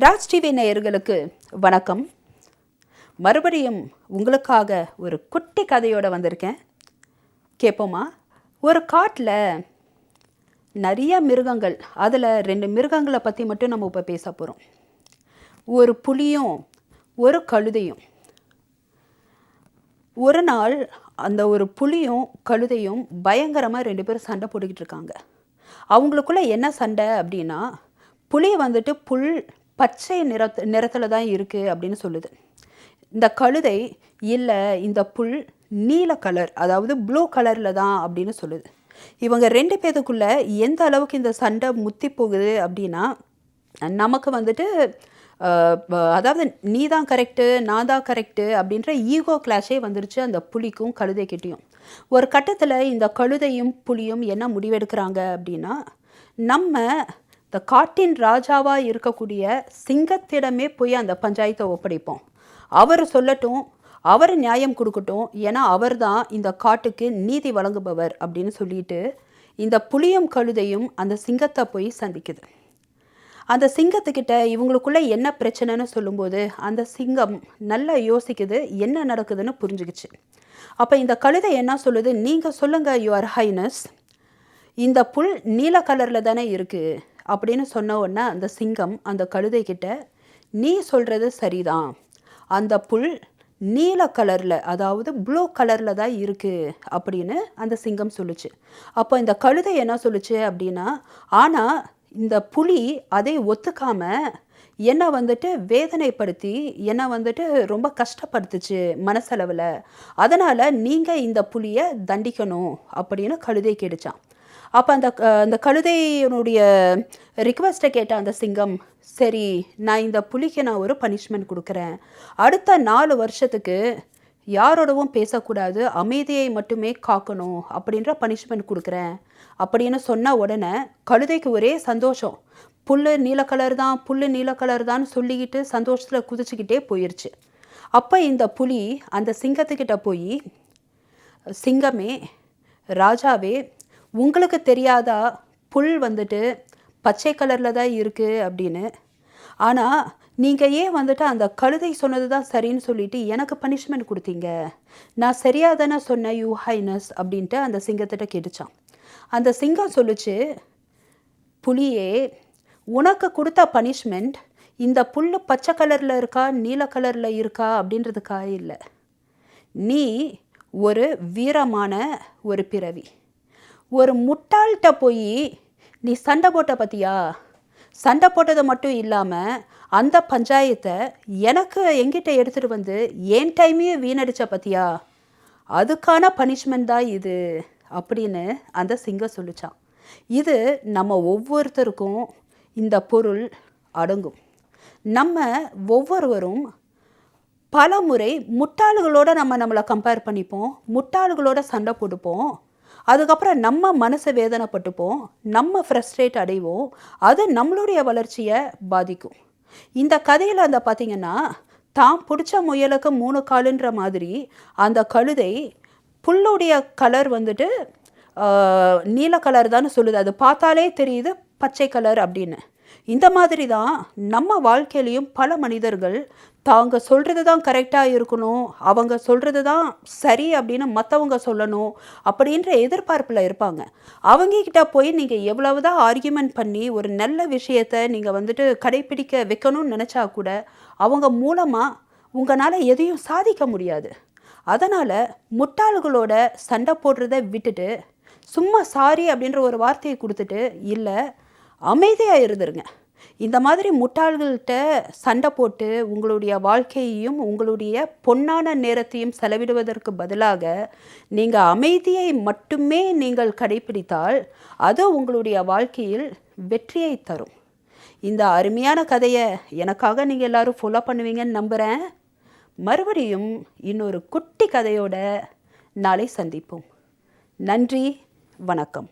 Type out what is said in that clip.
Raj TV நேயர்களுக்கு வணக்கம். மறுபடியும் உங்களுக்காக ஒரு குட்டி கதையோடு வந்திருக்கேன். கேட்போமா? ஒரு காட்டில் நிறைய மிருகங்கள், அதில் 2 மிருகங்களை பற்றி மட்டும் நம்ம இப்போ பேச போகிறோம். ஒரு புலியும் ஒரு கழுதையும். ஒரு நாள் அந்த ஒரு புலியும் கழுதையும் பயங்கரமாக 2 பேரும் சண்டை போட்டுக்கிட்டு இருக்காங்க. அவங்களுக்குள்ள என்ன சண்டை அப்படின்னா, புலி வந்துட்டு புல் பச்சை நிறத்தில் தான் இருக்குது அப்படின்னு சொல்லுது. இந்த கழுதை இல்லை, இந்த புல் நீல கலர், அதாவது ப்ளூ கலரில் தான் அப்படின்னு சொல்லுது. இவங்க 2 பேருக்குள்ளே எந்த அளவுக்கு இந்த சண்டை முத்தி போகுது அப்படின்னா, நமக்கு வந்துட்டு அதாவது நீ தான் கரெக்டு, நான் தான் கரெக்டு அப்படின்ற ஈகோ கிளாஷே வந்துருச்சு அந்த புலிக்கும் கழுதைக்கிட்டேயும். ஒரு கட்டத்தில் இந்த கழுதையும் புலியும் என்ன முடிவெடுக்கிறாங்க அப்படின்னா, நம்ம இந்த காட்டின் ராஜாவாக இருக்கக்கூடிய சிங்கத்திடமே போய் அந்த பஞ்சாயத்தை ஒப்படைப்போம். அவர் சொல்லட்டும், அவர் நியாயம் கொடுக்கட்டும், ஏன்னா அவர் தான் இந்த காட்டுக்கு நீதி வழங்குபவர் அப்படின்னு சொல்லிட்டு இந்த புலியும் கழுதையும் அந்த சிங்கத்தை போய் சந்திக்குது. அந்த சிங்கத்துக்கிட்ட இவங்களுக்குள்ளே என்ன பிரச்சனைன்னு சொல்லும்போது அந்த சிங்கம் நல்லா யோசிக்குது, என்ன நடக்குதுன்னு புரிஞ்சுக்கிச்சு. அப்போ இந்த கழுதை என்ன சொல்லுது, நீங்கள் சொல்லுங்கள் யுவர் ஹைனஸ், இந்த புல் நீல கலரில் தானே இருக்குது அப்படின்னு சொன்ன உடனே அந்த சிங்கம் அந்த கழுதைக்கிட்ட, நீ சொல்கிறது சரிதான், அந்த புல் நீல கலரில், அதாவது ப்ளூ கலரில் தான் இருக்குது அப்படின்னு அந்த சிங்கம் சொல்லுச்சு. அப்போ இந்த கழுதை என்ன சொல்லுச்சு அப்படின்னா, ஆனால் இந்த புலி அதை ஒத்துக்காமல் என்னை வந்துட்டு வேதனைப்படுத்தி என்னை வந்துட்டு ரொம்ப கஷ்டப்படுத்துச்சு மனசளவில், அதனால் நீங்கள் இந்த புலியை தண்டிக்கணும் அப்படின்னு கழுதை கேட்டுச்சான். அப்போ அந்த கழுதையினுடைய ரிக்வெஸ்ட்டை கேட்ட அந்த சிங்கம், சரி நான் இந்த புலிக்கு நான் ஒரு பனிஷ்மெண்ட் கொடுக்குறேன், அடுத்த 4 வருஷத்துக்கு யாரோடவும் பேசக்கூடாது, அமைதியை மட்டுமே காக்கணும் அப்படின்ற பனிஷ்மெண்ட் கொடுக்குறேன் அப்படின்னு சொன்ன உடனே கழுதைக்கு ஒரே சந்தோஷம். புல் நீல கலர் தான், புல் நீல கலர் தான் சொல்லிக்கிட்டு சந்தோஷத்தில் குதிச்சுக்கிட்டே போயிடுச்சு. அப்போ இந்த புலி அந்த சிங்கத்துக்கிட்ட போய், சிங்கமே, ராஜாவே, உங்களுக்கு தெரியாதா புல் வந்துட்டு பச்சை கலரில் தான் இருக்குது அப்படின்னு, ஆனால் நீங்கள் ஏன் வந்துட்டு அந்த கழுதை சொன்னது தான் சரின்னு சொல்லிட்டு எனக்கு பனிஷ்மெண்ட் கொடுத்தீங்க, நான் சரியாக தானே சொன்னேன் யூ ஹைனஸ் அப்படின்ட்டு அந்த சிங்கத்திட்ட கேட்டுச்சான். அந்த சிங்கம் சொல்லிச்சு, புலியே, உனக்கு கொடுத்த பனிஷ்மெண்ட் இந்த புல் பச்சை கலரில் இருக்கா நீல கலரில் இருக்கா அப்படின்றதுக்காக இல்லை, நீ ஒரு வீரமான ஒரு பிறவி. ஒரு முட்டாள்கிட்ட போய் நீ சண்டை போட்ட பற்றியா, சண்டை போட்டது மட்டும் இல்லாமல் அந்த பஞ்சாயத்தை என்கிட்ட எடுத்துகிட்டு வந்து என் டைமையும் வீணடித்த பற்றியா, அதுக்கான பனிஷ்மெண்ட் தான் இது அப்படின்னு அந்த சிங்கம் சொல்லிச்சான். இது நம்ம ஒவ்வொருத்தருக்கும் இந்த பொருள் அடங்கும். நம்ம ஒவ்வொருவரும் பல முறை முட்டாள்களோடு நம்மளை கம்பேர் பண்ணிப்போம், முட்டாள்களோட சண்டை போட்டுப்போம், அதுக்கப்புறம் நம்ம மனசை வேதனைப்பட்டுப்போம், நம்ம ஃப்ரஸ்ட்ரேட் அடைவோம், அது நம்மளுடைய வளர்ச்சியை பாதிக்கும். இந்த கதையில் அந்த பார்த்திங்கன்னா, தான் பிடிச்ச முயலுக்கு 3 காலுன்ற மாதிரி அந்த கழுதை புல்லுடைய கலர் வந்துட்டு நீல கலர் தான் சொல்லுது, அது பார்த்தாலே தெரியுது பச்சை கலர் அப்படின்னு. இந்த மாதிரி தான் நம்ம வாழ்க்கையிலையும் பல மனிதர்கள் தாங்க சொல்கிறது தான் கரெக்டாக இருக்கணும், அவங்க சொல்கிறது தான் சரி அப்படின்னு மற்றவங்க சொல்லணும் அப்படின்ற எதிர்பார்ப்பில் இருப்பாங்க. அவங்கக்கிட்ட போய் நீங்கள் எவ்வளவு தான் ஆர்கியூமெண்ட் பண்ணி ஒரு நல்ல விஷயத்தை நீங்கள் வந்துட்டு கடைப்பிடிக்க வைக்கணும்னு நினச்சா கூட அவங்க மூலமாக உங்களால் எதையும் சாதிக்க முடியாது. அதனால் முட்டாள்களோட சண்டை போடுறதை விட்டுட்டு சும்மா சாரி அப்படின்ற ஒரு வார்த்தையை கொடுத்துட்டு இல்லை, அமைதியாக இருந்துருங்க. இந்த மாதிரி முட்டாள்கள்கிட்ட சண்டை போட்டு உங்களுடைய வாழ்க்கையையும் உங்களுடைய பொன்னான நேரத்தையும் செலவிடுவதற்கு பதிலாக நீங்கள் அமைதியை மட்டுமே நீங்கள் கடைப்பிடித்தால் அது உங்களுடைய வாழ்க்கையில் வெற்றியை தரும். இந்த அருமையான கதையை எனக்காக நீங்கள் எல்லோரும் ஃபாலோ பண்ணுவீங்கன்னு நம்புகிறேன். மறுபடியும் இன்னொரு குட்டி கதையோட நாளை சந்திப்போம். நன்றி, வணக்கம்.